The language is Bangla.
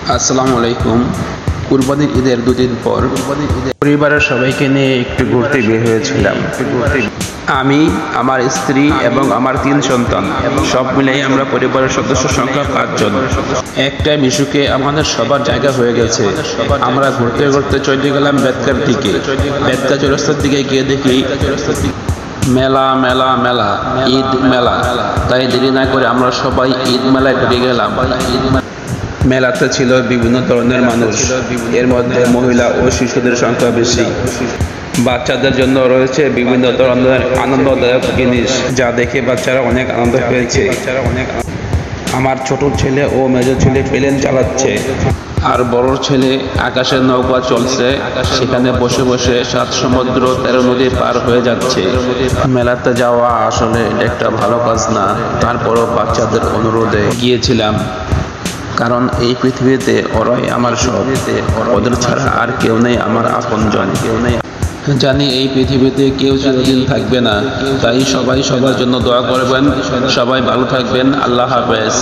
আসসালামু আলাইকুম। কুরবানির ঈদের দুদিন পর পরিবারের সবাইকে নিয়ে একটু ঘুরতে বের হয়েছিলাম। আমি, আমার স্ত্রী এবং আমার 3 সন্তান, সব মিলিয়ে আমরা পরিবারের সদস্য সংখ্যা 5 জন। একটা মিশুকে আমাদের সবার জায়গা হয়ে গেছে। আমরা ঘুরতে ঘুরতে চলে গেলাম বেদকার দিকে। বেদকা চৌরাস্তার দিকে গিয়ে দেখি মেলা মেলা মেলা, ঈদ মেলা। তাই দেরি না করে আমরা সবাই ঈদ মেলায় ঢুকে গেলাম। মেলাতে ছিল বিভিন্ন ধরনের মানুষ, এর মধ্যে মহিলা ও শিশুদের সংখ্যা বেশি। বাচ্চাদের জন্য রয়েছে বিভিন্ন ধরনের আনন্দদায়ক জিনিস, যা দেখে বাচ্চারা অনেক আনন্দ পেয়েছে। আমার ছোট ছেলে ও মেজো ছেলে প্লেন চালাচ্ছে, আর বড় ছেলে আকাশের নৌকা চলছে, সেখানে বসে বসে 7 সমুদ্র 13 নদী পার হয়ে যাচ্ছে। মেলাতে যাওয়া আসলে একটা ভালো কাজ না, তারপরও বাচ্চাদের অনুরোধে গিয়েছিলাম। কারণ এই পৃথিবীতে ওরাই আমার সব, ওদের ছাড়া আর কেউ নেই আমার আপনজন। জানি এই পৃথিবীতে কেউ চিরদিন থাকবে না, তাই সবাই সবার জন্য দোয়া করবেন। সবাই ভালো থাকবেন। আল্লাহ হাফেজ।